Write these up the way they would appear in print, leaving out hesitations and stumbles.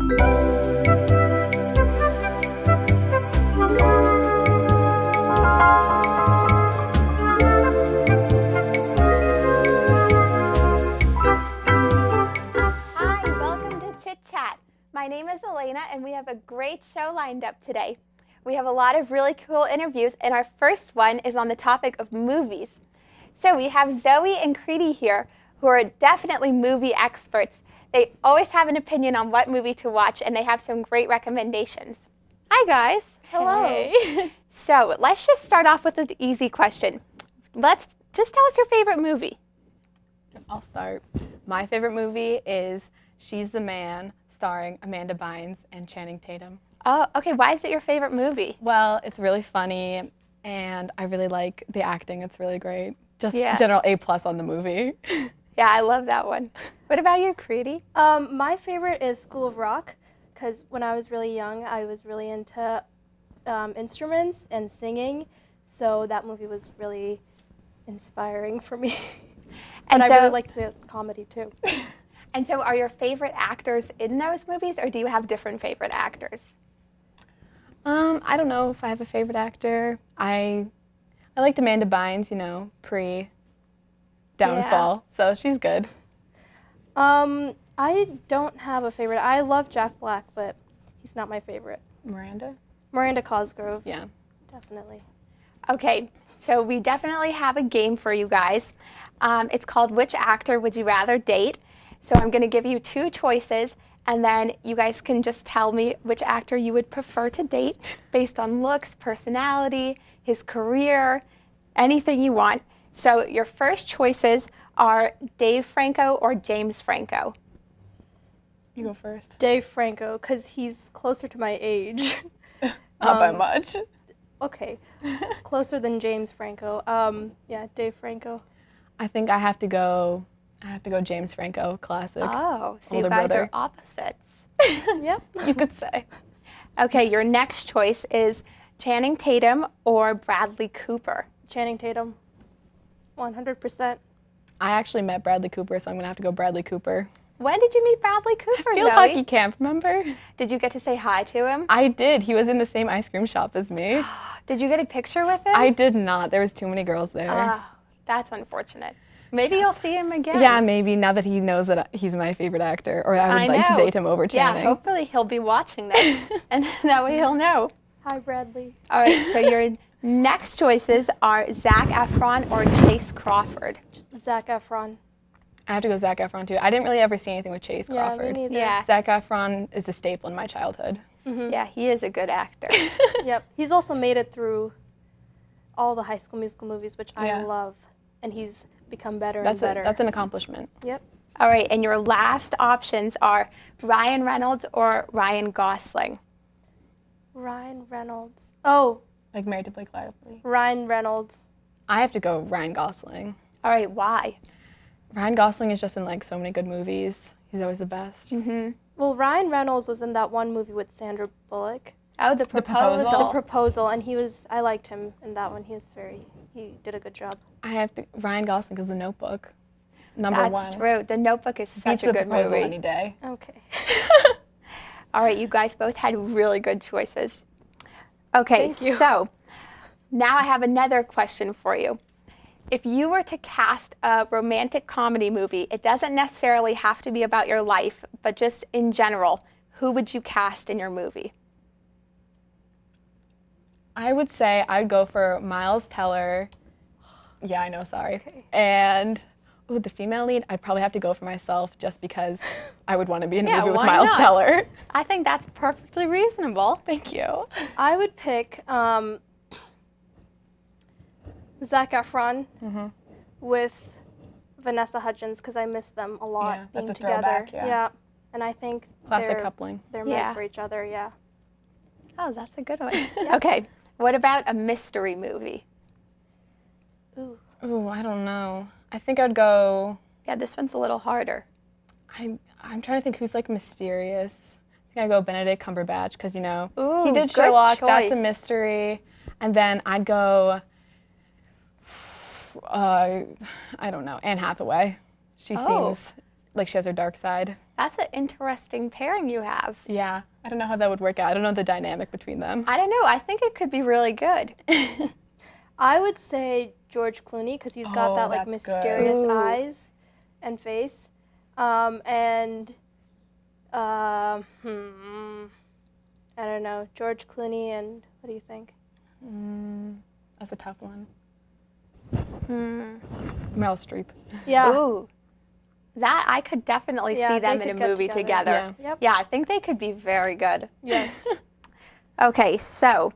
My name is Elena, and we have a great show lined up today. We have a lot of really cool interviews, and our first one is on the topic of movies. So we have Zoe and Creedy here, who are definitely movie experts. They always have an opinion on what movie to watch, and they have some great recommendations. Hi, guys. Hello. Hey. So let's just start off with an easy question. Just tell us your favorite movie. I'll start. My favorite movie is She's the Man, starring Amanda Bynes and Channing Tatum. Oh, okay. Why is it your favorite movie? Well, it's really funny, and I really like the acting. It's really great. Just general A+ on the movie. Yeah, I love that one. What about you, Creedy? My favorite is School of Rock, because when I was really young, I was really into instruments and singing, so that movie was really inspiring for me. And I really liked the comedy, too. And so are your favorite actors in those movies, or do you have different favorite actors? I don't know if I have a favorite actor. I liked Amanda Bynes, pre-downfall, so she's good. I don't have a favorite. I love Jack Black, but he's not my favorite. Miranda Cosgrove. Yeah. Definitely. Okay, so we definitely have a game for you guys. It's called Which Actor Would You Rather Date? So I'm going to give you two choices, and then you guys can just tell me which actor you would prefer to date based on looks, personality, his career, anything you want. So your first choices are Dave Franco or James Franco. You go first. Dave Franco, because he's closer to my age. Not by much. Okay. Closer than James Franco. Yeah, Dave Franco. I think I have to go James Franco, classic. Oh, so older you guys brother. are opposites. Yep. You could say. Okay, your next choice is Channing Tatum or Bradley Cooper. Channing Tatum. 100%. I actually met Bradley Cooper, so I'm going to have to go Bradley Cooper. When did you meet Bradley Cooper, Field Zoe? hockey camp, remember? Did you get to say hi to him? I did. He was in the same ice cream shop as me. Did you get a picture with him? I did not. There was too many girls there. Oh, that's unfortunate. Maybe you'll see him again. Yeah, maybe, now that he knows that he's my favorite actor, or I would like to date him over Channing. Yeah, hopefully he'll be watching this, and that way he'll know. Hi, Bradley. All right, so your next choices are Zac Efron or Chase Crawford. Zac Efron. I have to go Zac Efron, too. I didn't really ever see anything with Chase Crawford. Yeah, me neither. Yeah. Zac Efron is a staple in my childhood. Mm-hmm. Yeah, he is a good actor. Yep. He's also made it through all the High School Musical movies, which I love, and he's become better and better. That's an accomplishment. Yep. All right, and your last options are Ryan Reynolds or Ryan Gosling. Ryan Reynolds. Oh, Like Married to Blake Lively. Ryan Reynolds. I have to go Ryan Gosling. All right, why? Ryan Gosling is just in like so many good movies. He's always the best. Mm-hmm. Well, Ryan Reynolds was in that one movie with Sandra Bullock. Oh, The Proposal. The Proposal, and I liked him in that one. He did a good job. I have to Ryan Gosling because The Notebook. Number one. That's true. The Notebook is such Beats a The good Proposal movie. any day. Okay. All right, you guys both had really good choices. Okay, Thank you. so now I have another question for you. If you were to cast a romantic comedy movie, it doesn't necessarily have to be about your life, but just in general, who would you cast in your movie? I would say I'd go for Miles Teller. Yeah, I know, sorry. Okay. And the female lead, I'd probably have to go for myself just because I would want to be in a movie with why Miles not? Teller. I think that's perfectly reasonable. Thank you. I would pick Zac Efron with Vanessa Hudgens because I miss them a lot Yeah, being that's a together. throwback, yeah. And I think Classic coupling. they're Yeah. meant for each other. Yeah. Oh, that's a good one. Okay, what about a mystery movie? Ooh. I don't know. I think I'd go. Yeah, this one's a little harder. I'm trying to think who's like mysterious. I think I'd go Benedict Cumberbatch because Ooh, he did good Sherlock. That's a choice. mystery. And then I'd go. I don't know, Anne Hathaway. She seems like she has her dark side. That's an interesting pairing you have. Yeah, I don't know how that would work out. I don't know the dynamic between them. I don't know. I think it could be really good. I would say George Clooney because he's got Oh, that like that's good. mysterious Ooh. eyes and face. And I don't know, George Clooney and what do you think? That's a tough one. Hmm. Meryl Streep. Yeah. Ooh. That I could definitely Yeah, see them they in a could get movie together. together. Yeah. Yep. Yeah, I think they could be very good. Yes. Okay, so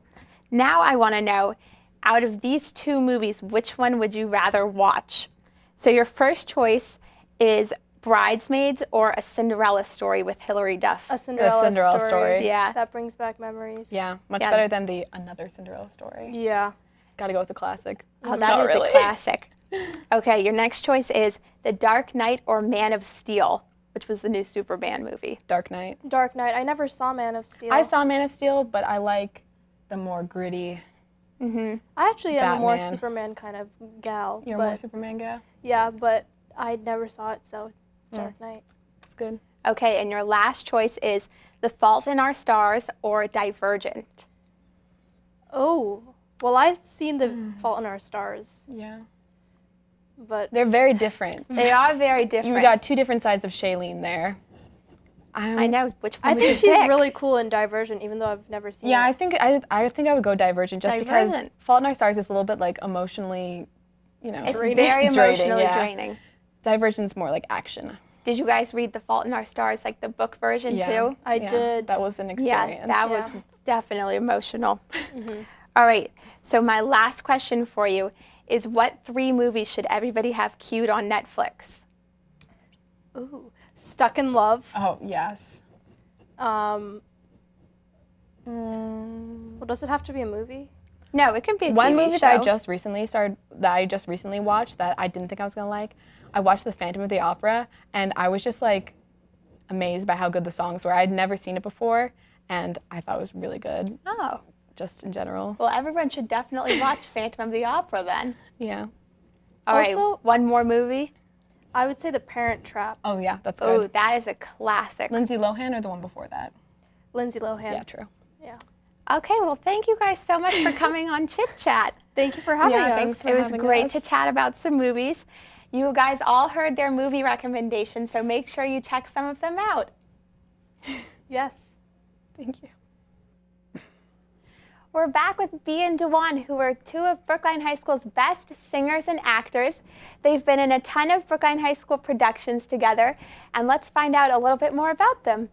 now I want to know, out of these two movies, which one would you rather watch? So your first choice is Bridesmaids or A Cinderella Story with Hilary Duff. A Cinderella Story. Yeah. That brings back memories. Yeah, much Yeah. better than the Another Cinderella Story. Yeah. Gotta go with the classic. Oh, that Not is really. a classic. Okay, your next choice is The Dark Knight or Man of Steel, which was the new Superman movie. Dark Knight. Dark Knight. I never saw Man of Steel. I saw Man of Steel, but I like the more gritty. I actually am a more Batman. Superman kind of gal. You're but, more Superman gal. Yeah, but I never saw it, so Dark Knight. It's good. Okay, and your last choice is The Fault in Our Stars or Divergent. Oh, well, I've seen The Fault in Our Stars, Yeah. but They're very different. They are very different. You got two different sides of Shailene there. I know. Which one I would you think she's pick? really cool in Divergent, even though I've never seen Yeah, it. I think I would go Divergent just because Divergent. Fault in Our Stars is a little bit like emotionally, It's draining. very emotionally yeah. draining. Divergent's more like action. Did you guys read The Fault in Our Stars, like the book version Yeah. too? I Yeah, did. That was an experience. Yeah, that Yeah. was definitely emotional. All right, so my last question for you is, what 3 movies should everybody have queued on Netflix? Ooh, Stuck in Love. Oh, yes. Well, does it have to be a movie? No, it can be a One TV movie show. that I just recently watched that I didn't think I was gonna like. I watched The Phantom of the Opera, and I was just like amazed by how good the songs were. I'd never seen it before, and I thought it was really good, Oh, just in general. well, everyone should definitely watch Phantom of the Opera then. Yeah. All right, Also- one more movie. I would say The Parent Trap. Oh yeah, that's Oh, good. that is a classic. Lindsay Lohan or the one before that? Lindsay Lohan. Yeah, true. Yeah. Okay, well, thank you guys so much for coming on Chit Chat. Thank you for having Yeah, us. thanks for It was having great us. to chat about some movies. You guys all heard their movie recommendations, so make sure you check some of them out. Yes. Thank you. We're back with Bea and Dewan, who are 2 of Brookline High School's best singers and actors. They've been in a ton of Brookline High School productions together, and let's find out a little bit more about them.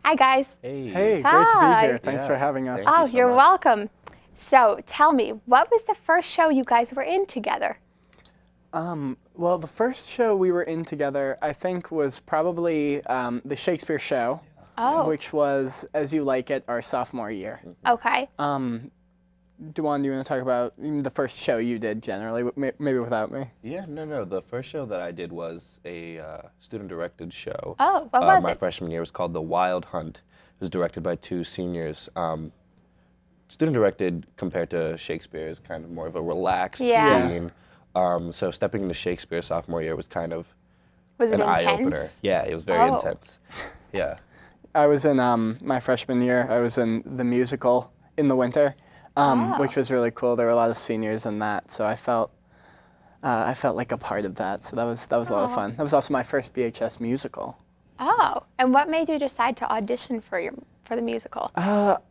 Hi, guys. Hey. Hey, great to Hi. be here. Thanks for Yeah. having us. Thank you Oh, so you're much. welcome. So tell me, what was the first show you guys were in together? Well, the first show we were in together, I think, was probably the Shakespeare show, Oh, which was As You Like It, our sophomore year. okay. Duan, do you want to talk about the first show you did generally, maybe without me? Yeah, no. The first show that I did was a student-directed show. Oh, what was my it? freshman year. It was called The Wild Hunt. It was directed by 2 seniors. Student-directed compared to Shakespeare is kind of more of a relaxed Yeah. scene. So stepping into Shakespeare sophomore year was kind of Was it an intense? eye-opener. Yeah, it was very Oh. intense. Yeah. I was in my freshman year, I was in the musical in the winter, which was really cool. There were a lot of seniors in that, so I felt like a part of that. So that was a lot of fun. That was also my first BHS musical. Oh, and what made you decide to audition for the musical?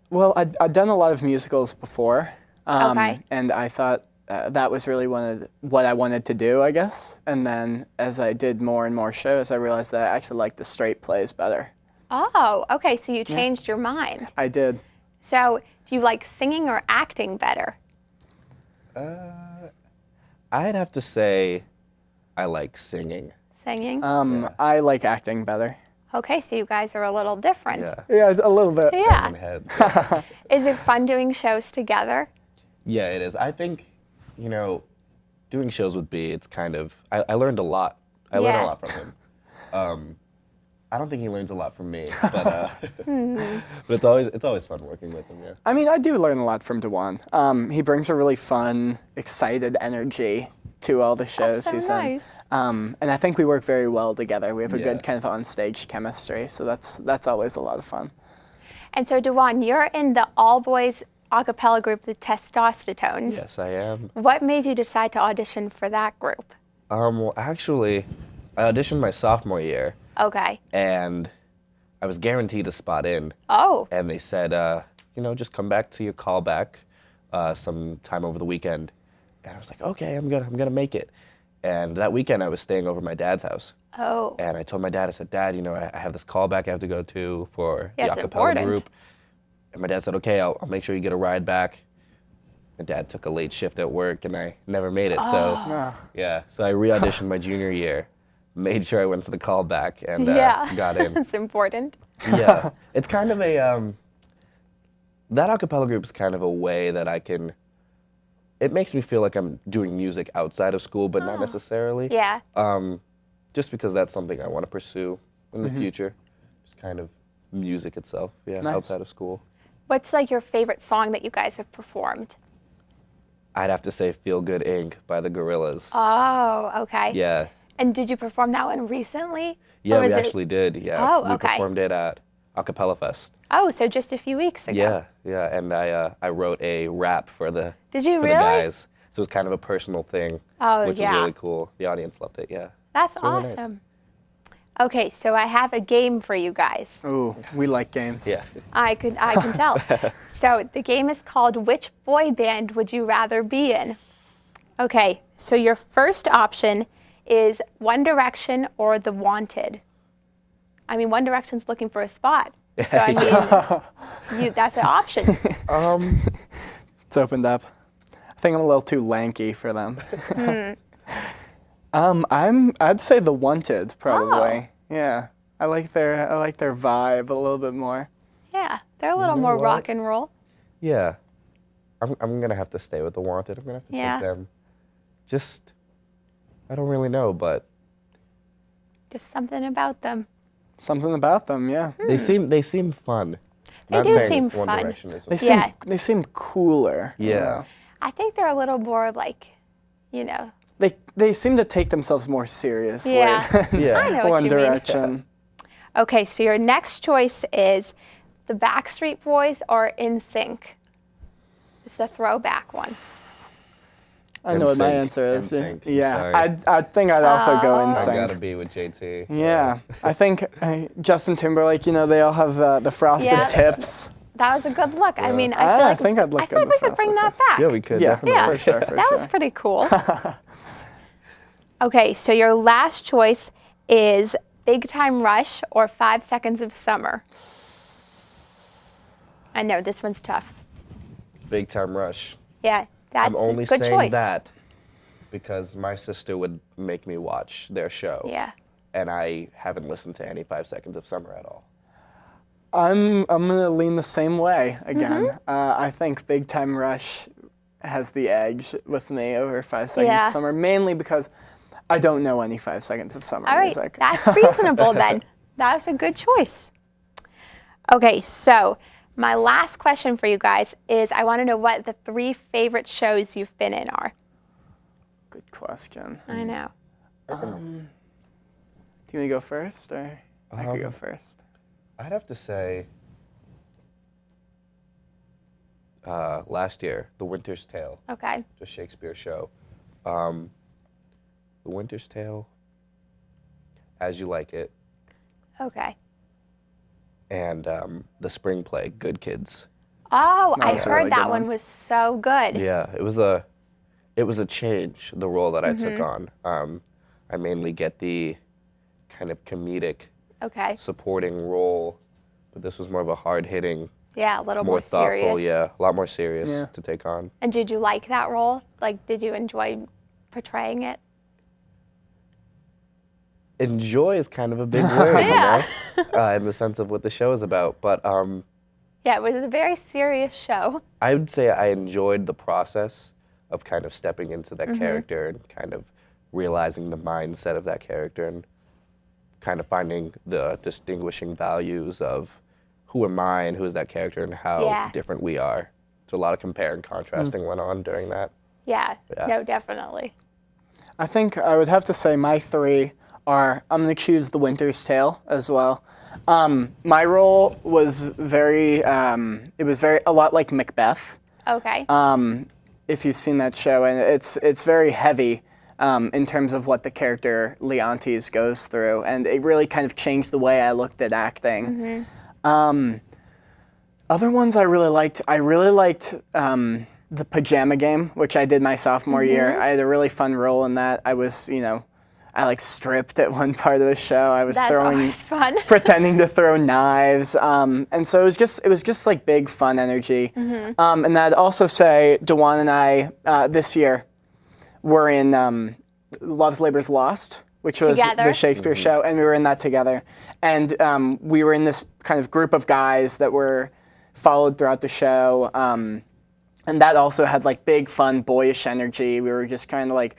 Well, I'd done a lot of musicals before, Okay. and I thought that was really what I wanted to do, I guess. And then as I did more and more shows, I realized that I actually liked the straight plays better. Oh, okay, so you changed your mind. I did. So do you like singing or acting better? I'd have to say I like singing. Singing? I like acting better. Okay, so you guys are a little different. Yeah. Yeah, a little bit. Yeah. In heads. Is it fun doing shows together? Yeah, it is. I think, doing shows with B, it's kind of, I learned a lot. I learned Yeah. a lot from him. I don't think he learns a lot from me, but it's always fun working with him. Yeah. I mean, I do learn a lot from Dewan. He brings a really fun, excited energy to all the shows so he's nice. in. And I think we work very well together. We have a Yeah. good kind of on-stage chemistry, so that's always a lot of fun. And so, Dewan, you're in the all-boys a cappella group, the Testosterone. Yes, I am. What made you decide to audition for that group? Well, actually, I auditioned my sophomore year, Okay. and I was guaranteed a spot in. Oh, And they said, just come back to your callback sometime over the weekend. And I was like, okay, I'm gonna make it. And that weekend I was staying over at my dad's house. oh. And I told my dad, I said, Dad, I have this callback I have to go to for Yeah, the it's a cappella important. group. And my dad said, okay, I'll make sure you get a ride back. My dad took a late shift at work and I never made it. So I re-auditioned my junior year, made sure I went to the callback and got in. It's important. Yeah, it's kind of that a cappella group is kind of a way that it makes me feel like I'm doing music outside of school, but not necessarily. Yeah. Just because that's something I want to pursue in the future. Just kind of music itself, Nice. outside of school. What's like your favorite song that you guys have performed? I'd have to say Feel Good Inc. by the Gorillaz. Oh, okay. Yeah. And did you perform that one recently? Yeah, Or we is it- actually did. Yeah. Oh, We okay. performed it at Acapella Fest. Oh, so just a few weeks ago. Yeah. And I wrote a rap for the Did you for really? the guys. So it was kind of a personal thing, Oh, which yeah. was really cool. The audience loved it. Yeah. That's It's really nice. awesome. Okay, so I have a game for you guys. Ooh, we like games. Yeah. I can tell. So the game is called Which Boy Band Would You Rather Be In? Okay, so your first option is One Direction or The Wanted. I mean, One Direction's looking for a spot. So I mean, that's an option. It's opened up. I think I'm a little too lanky for them. I'd say The Wanted probably. Yeah, I like their vibe a little bit more. Yeah, they're a little know more what? rock and roll. Yeah. I'm gonna have to stay with the Wanted. I'm gonna have to Yeah. take them. I don't really know, but Just something about them. Something about them, yeah. they seem fun. They Not do saying seem One fun. Direction is They Yeah. seem cooler. you Yeah. know. I think they're a little more like, They seem to take themselves more seriously. Yeah. Yeah. I know what One you mean. Direction. Okay, so your next choice is the Backstreet Boys or NSYNC. It's a throwback one. I know what my NSYNC, answer is. NSYNC, I'm Yeah, sorry. I think I'd also go Oh. I gotta NSYNC. be with JT. Yeah, I think Justin Timberlake. They all have the frosted Yeah. tips. That was a good look. I mean, I I feel like think I'd look I feel good like we with could bring that frosted back. Yeah, we could Yeah, definitely. Yeah. for sure. That was pretty cool. Okay, so your last choice is Big Time Rush or 5 Seconds of Summer. I know this one's tough. Big Time Rush. Yeah, that's I'm only a good saying choice. that because my sister would make me watch their show. Yeah. And I haven't listened to any 5 Seconds of Summer at all. I'm gonna lean the same way again. Mm-hmm. I think Big Time Rush has the edge with me over 5 Seconds Yeah. of Summer, mainly because I don't know any 5 Seconds of Summer All right, music. that's reasonable then. That was a good choice. Okay, so my last question for you guys is I want to know what the 3 favorite shows you've been in are. Good question. I know. Do you want me to go first, or I could go first? I'd have to say last year, The Winter's Tale, Okay. the Shakespeare show. The Winter's Tale, As You Like It, Okay. and the spring play, Good Kids. Oh, That I was a heard really that good one one. was so good. Yeah, it was a change, the role that I took Mm-hmm. on. I mainly get the kind of comedic Okay. supporting role, but this was more of a hard-hitting, Yeah, a little more more thoughtful, serious. yeah, a lot more serious Yeah. to take on. And did you like that role? Like, did you enjoy portraying it? Enjoy is kind of a big word, Yeah. in the sense of what the show is about. But Yeah, it was a very serious show. I would say I enjoyed the process of kind of stepping into that character and kind of realizing the mindset of that character and kind of finding the distinguishing values of who am I and who is that character and how Yeah. different we are. So a lot of compare and contrasting went on during that. Yeah, Yeah. no, definitely. I think I would have to say my 3 are, I'm going to choose The Winter's Tale as well. My role was it was a lot like Macbeth. Okay. If you've seen that show, and it's very heavy in terms of what the character Leontes goes through, and it really kind of changed the way I looked at acting. Other ones I really liked. The Pajama Game, which I did my sophomore year. I had a really fun role in that. I was, I like stripped at one part of the show. I was That's always fun. pretending to throw knives, and so it was just like big fun energy. And I'd also say Dewan and I this year were in Love's Labor's Lost, which was Together? the Shakespeare show, and we were in that together. And we were in this kind of group of guys that were followed throughout the show, and that also had like big fun boyish energy. We were just kind of like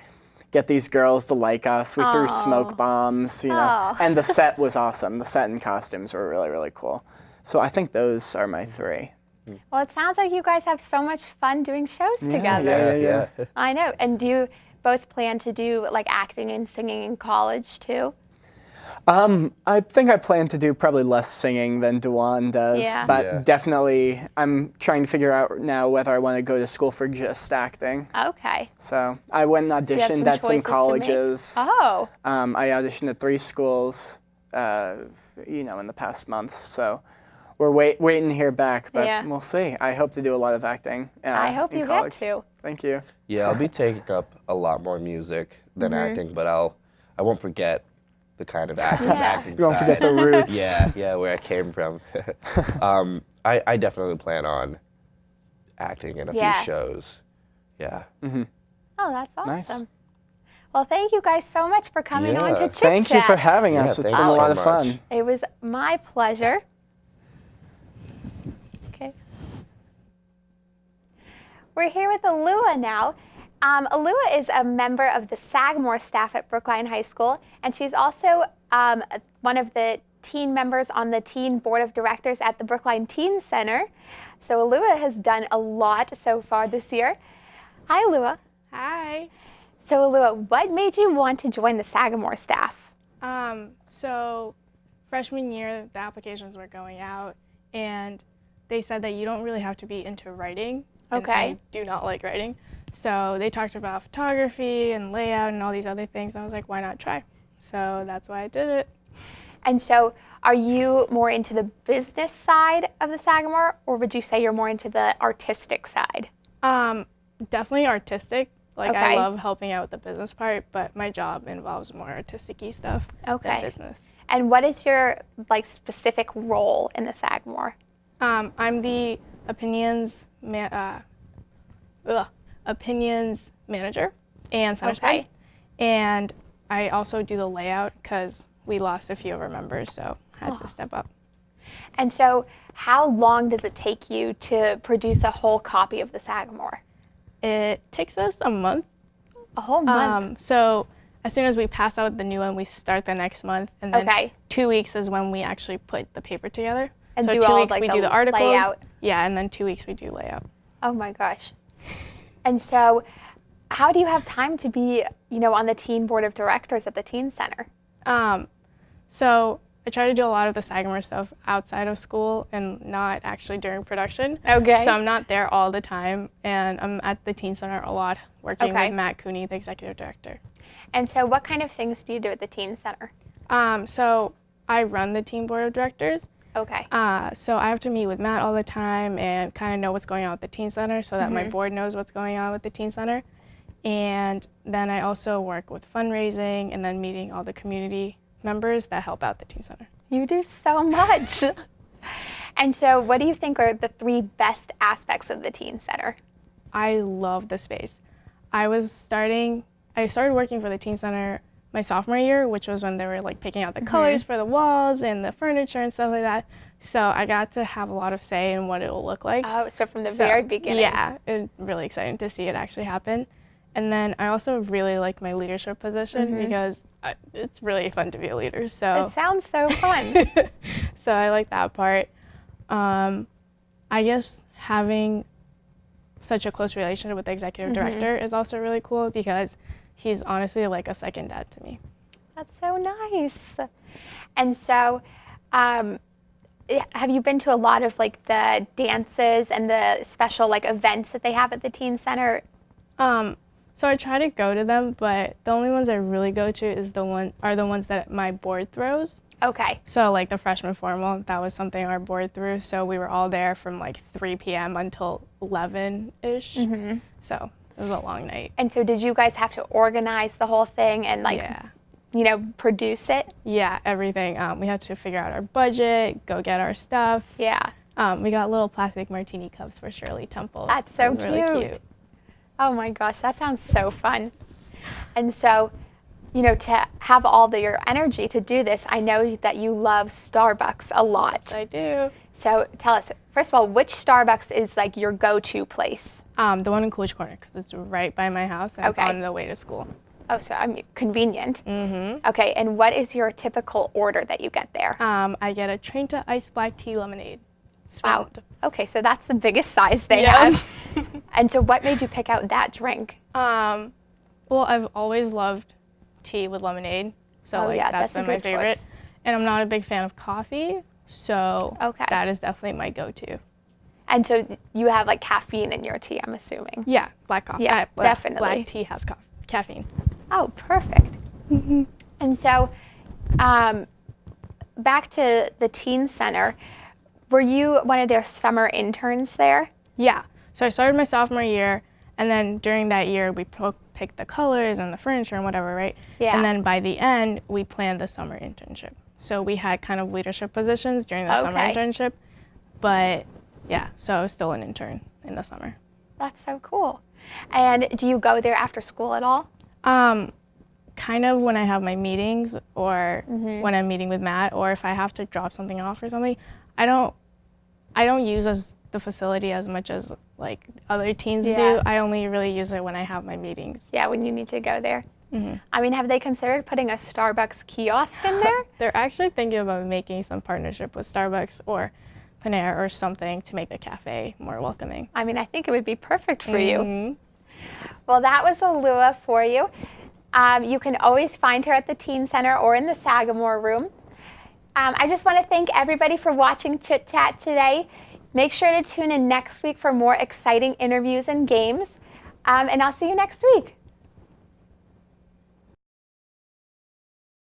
get these girls to like us. We threw smoke bombs, and the set was awesome. The set and costumes were really, really cool. So I think those are my 3. Well, it sounds like you guys have so much fun doing shows together. Yeah. I know. And do you both plan to do like acting and singing in college too? I think I plan to do probably less singing than Dewan does, Yeah. but definitely I'm trying to figure out now whether I want to go to school for just acting. Okay. So I went and you have some auditioned at choices some to make. colleges. Oh. I auditioned at 3 schools, in the past month. So we're waiting to hear back, but Yeah. we'll see. I hope to do a lot of acting. I hope in you college. get to. Thank you. Yeah, I'll be taking up a lot more music than acting, but I won't forget the kind of acting You won't side. forget the roots. Yeah, where I came from. I definitely plan on acting in a few shows. Yeah. Oh, that's awesome. Nice. Well, thank you guys so much for coming on to Yeah. Chit Thank you Chat. for having us. Yeah, It's thank been you a lot so of fun. much. It was my pleasure. Okay. We're here with Alua now. Alua is a member of the Sagamore staff at Brookline High School, and she's also one of the teen members on the teen board of directors at the Brookline Teen Center. So Alua has done a lot so far this year. Hi, Alua. Hi. So Alua, what made you want to join the Sagamore staff? So freshman year, the applications were going out, and they said that you don't really have to be into writing. and Okay. I do not like writing. So they talked about photography and layout and all these other things. And I was like, why not try? So that's why I did it. And so are you more into the business side of the Sagamore, or would you say you're more into the artistic side? Definitely artistic. Like Okay. I love helping out with the business part, but my job involves more artistic-y stuff Okay. than business. And what is your specific role in the Sagamore? I'm the opinions manager and center Okay. spread. And I also do the layout because we lost a few of our members, so I had to step up. And so how long does it take you to produce a whole copy of the Sagamore? It takes us a month. A whole month? So as soon as we pass out the new one, we start the next month, and then Okay. 2 weeks is when we actually put the paper together. And so do 2 all of, weeks like, we the do the articles. layout. Yeah, and then 2 weeks we do layout. Oh my gosh. And so how do you have time to be, on the teen board of directors at the teen center? So I try to do a lot of the Sagamore stuff outside of school and not actually during production. Okay. So I'm not there all the time, and I'm at the teen center a lot, working Okay. with Matt Cooney, the executive director. And so what kind of things do you do at the teen center? So I run the teen board of directors. Okay. So I have to meet with Matt all the time and kind of know what's going on with the teen center so that my board knows what's going on with the teen center. And then I also work with fundraising and then meeting all the community members that help out the teen center. You do so much. And so what do you think are the 3 best aspects of the teen center? I love the space. I started working for the teen center my sophomore year, which was when they were picking out the colors for the walls and the furniture and stuff like that. So I got to have a lot of say in what it will look like. Oh, so from the very beginning. Yeah, it's really exciting to see it actually happen. And then I also really like my leadership position because it's really fun to be a leader. So It sounds so fun. so I like that part. I guess having such a close relationship with the executive director is also really cool because he's honestly like a second dad to me. That's so nice. And so, have you been to a lot of like the dances and the special like events that they have at the teen center? So I try to go to them, but the only ones I really go to is the ones that my board throws. Okay. So like the freshman formal, that was something our board threw. So we were all there from like 3 p.m. until 11-ish. So it was a long night. And so did you guys have to organize the whole thing and like, produce it? Yeah, everything. We had to figure out our budget, go get our stuff. Yeah. We got little plastic martini cups for Shirley Temples. That's so It was really cute. Oh my gosh, that sounds so fun. And so, to have all your energy to do this, I know that you love Starbucks a lot. Yes, I do. So tell us, first of all, which Starbucks is like your go-to place? The one in Coolidge Corner, because it's right by my house and it's on the way to school. Oh, so convenient. Okay, and what is your typical order that you get there? I get a Trenta iced black tea lemonade. Wow. Sweetened. Okay, so that's the biggest size they have. And so what made you pick out that drink? Well, I've always loved tea with lemonade, so that's been my favorite. Choice. And I'm not a big fan of coffee, so that is definitely my go-to. And so you have like caffeine in your tea, I'm assuming. Yeah, black coffee. Yeah, definitely. Black tea has caffeine. Oh, perfect. And so back to the teen center, were you one of their summer interns there? Yeah. So I started my sophomore year, and then during that year, we picked the colors and the furniture and whatever, right? Yeah. And then by the end, we planned the summer internship. So we had kind of leadership positions during the summer internship, but yeah, so I was still an intern in the summer. That's so cool. And do you go there after school at all? Kind of when I have my meetings or when I'm meeting with Matt, or if I have to drop something off or something. I don't use the facility as much as like other teens do. I only really use it when I have my meetings. Yeah, when you need to go there. I mean, have they considered putting a Starbucks kiosk in there? They're actually thinking about making some partnership with Starbucks or Panera or something to make the cafe more welcoming. I mean, I think it would be perfect for you. Well, that was Alua for you. You can always find her at the Teen Center or in the Sagamore room. I just want to thank everybody for watching Chit Chat today. Make sure to tune in next week for more exciting interviews and games. And I'll see you next week.